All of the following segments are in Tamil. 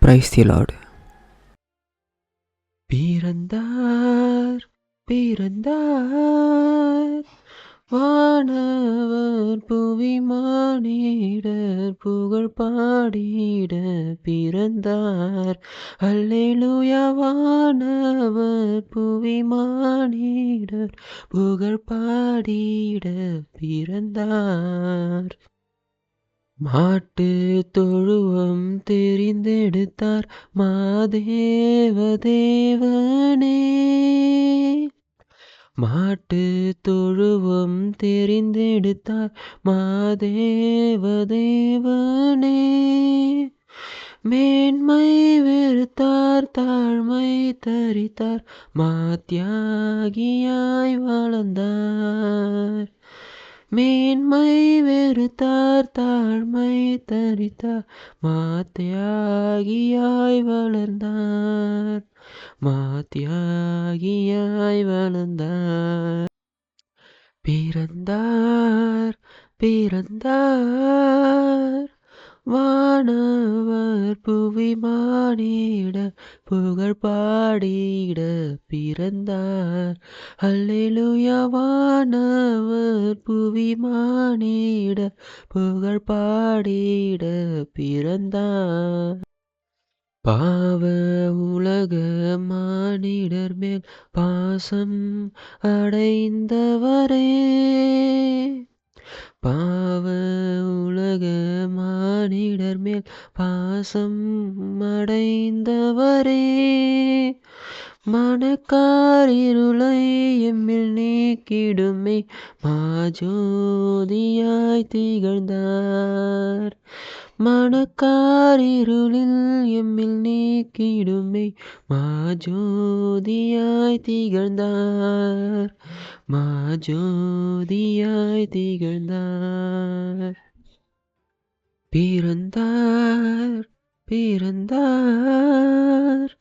Praise the Lord. பிறந்தார் பிறந்தார் வானவர் புவி மானிடர் புகழ் பாடிட பிறந்தார். அல்லேலூயா. வானவர் புவி மானிடர் புகழ் பாடிட பிறந்தார். மாட்டு தொழுவம் தெரிந்தெடுத்தார் மாதேவ தேவனே. மாட்டு தொழுவம் தெரிந்தெடுத்தார் மாதேவ தேவனே. மேன்மை வெறுத்தார் தாழ்மை தரித்தார் மாத்தியாகியாய் வளர்ந்தார். மேன்மை வெறுத்தார் தாழ்மை தரித்தார் மாத்தியாகியாய் வளர்ந்தார். மாத்தியாகியாய் வளர்ந்தார். பிறந்தார் பிறந்தார் வானவர் புவி மானிட புகழ் பாடிட பிறந்தார். அல்லேலூயா. வானவர் புவி மானிட புகழ் பாடிட பிறந்தார். பாவ உலக மானிடர் மேல் பாசம் அடைந்தவரே. பாவ உலக மானிடர் மேல் பாசம் அடைந்தவரே. மனக்காரிருளை எம்மில் நீக்கிடுமே மாஜோதியாய் திகழ்ந்தார். மனக்காரிருளில் எம்மில் நீக்கிடுமே மாஜோதியாய் திகழ்ந்தார். மாஜோதியாய் திகழ்ந்தார். பிறந்தார் பிறந்தார்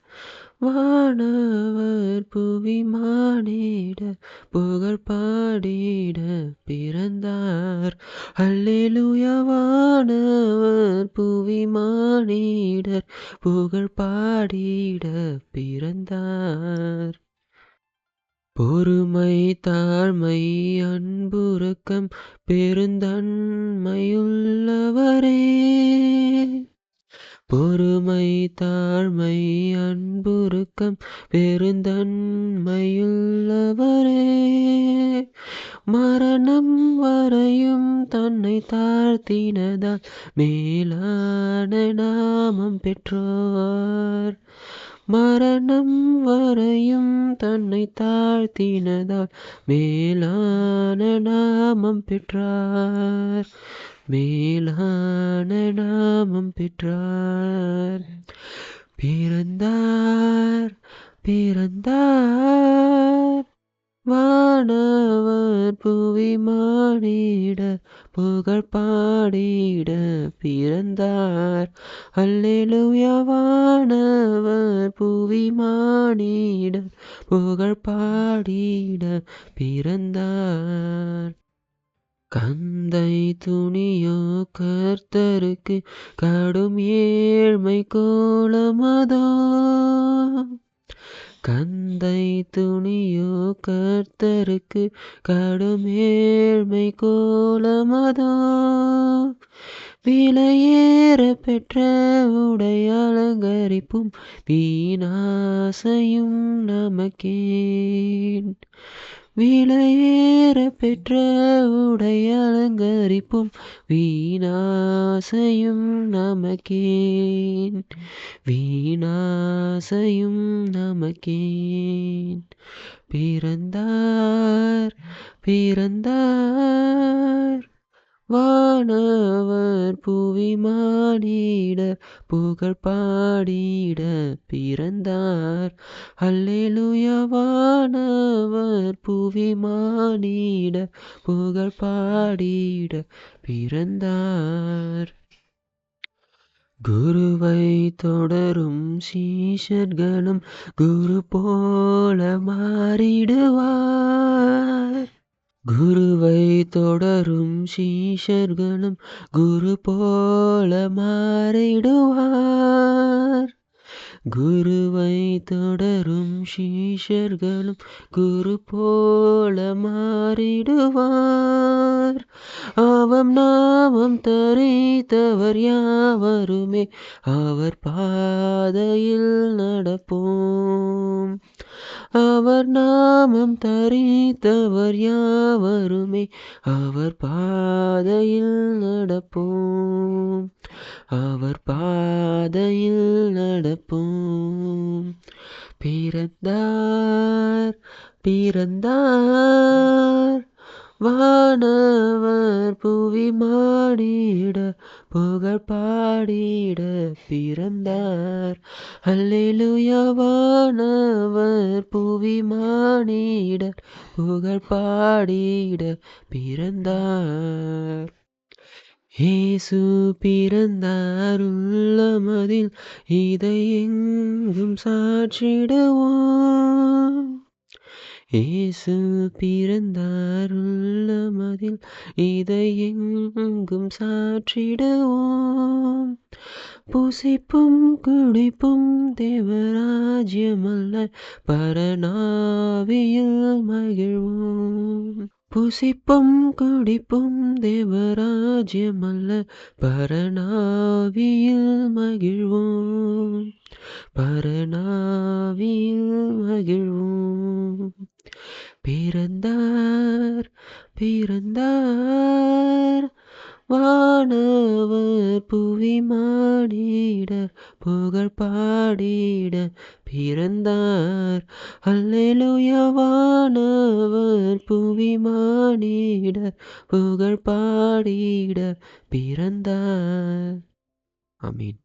வானவர் புவி மானிட புகழ் பாடிட பிறந்தார். அல்லேலூயா. வானவர் புவி மானிடர் புகழ் பாடிட பிறந்தார். பொறுமை தாழ்மை அன்புரக்கம் பெருந்தன்மையுள்ளவரே. பொறுமை தாழ்மை அன்புருக்கம் பெருந்தன்மையுள்ளவரே. மரணம் வரையும் தன்னை தாழ்த்தினதால் மேலான நாமம் பெற்றோர். மரணம் வரையும் தன்னை தாழ்த்தினதால் மேலான நாமம் பெற்றார். மேலான நாமம் பெற்றார். பிறந்தார் பிறந்தார் வானவர் புவி மானிட புகழ் பாடிட பிறந்தார். அல்லேலூயா. வானவர் புவி மானிட புகழ் பாடிட பிறந்தார். கந்தை துணியோ கர்த்தருக்கு கடும் ஏழ்மை கோலமதோ. கந்தை துணியோ கர்த்தருக்கு கடும் ஏழ்மை கோலமதோ. விலையேற பெற்ற உடை அலங்கரிப்பும் வீணாசையும் நமக்கேன். விலையேற பெற்ற உடை அலங்கரிப்பும் வீணாசையும் நமக்கேன். வீணாசையும் நமக்கேன். பிறந்தார் பிறந்தார் வானவர் புவி மானிட புகழ் பாடிட பிறந்தார். அல்லேலூயா. வானவர் புவி மானிட புகழ் பாடிட பிறந்தார். குருவை தொடரும் சீஷர்களும் குரு போல மாறிடுவார். குருவை தொடரும் சீஷர்களும் குரு போல மாறிடுவார். குருவை தொடரும் சீஷர்களும் குரு போல மாறிடுவார். அவம் நாமம் தரித்தவர் யாவருமே அவர் பாதையில் நடப்போம். அவர் நாமம் தரித்தவர் யாவருமே அவர் பாதையில் நடப்போம். அவர் பாதையில் நடப்போம். பிறந்தார் பிறந்தார் வானவர் புவி மாடிட புகழ் பாடிட பிறந்தார். அல்லேலூயா. வானவர் புவி மாடிட புகழ் பாடிட பிறந்தார். இயேசு பிறந்தார் உள்ளமதில் இதை எங்கும் சாற்றிடுவோம். இயேசு பிறந்தார் உள்ளமதில் இதை எங்கும் சாற்றிடுவோம். புசிப்பும் குடிப்பும் தேவராஜ்யமல்ல பரநாவியில் மகிழ்வோம். புசிப்பும் குடிப்பும் தேவராஜ்யமல்ல பரநாவியில் மகிழ்வோம். பரநாவியில் மகிழ்வோம். பிறந்தார் பிறந்தார் வானவர் புவி மாடிட புகழ் பாடிட பிறந்தார். அல்லேலூயா. வானவர் புவி மாடிட புகழ் பாடிட பிறந்தார். ஆமீன்.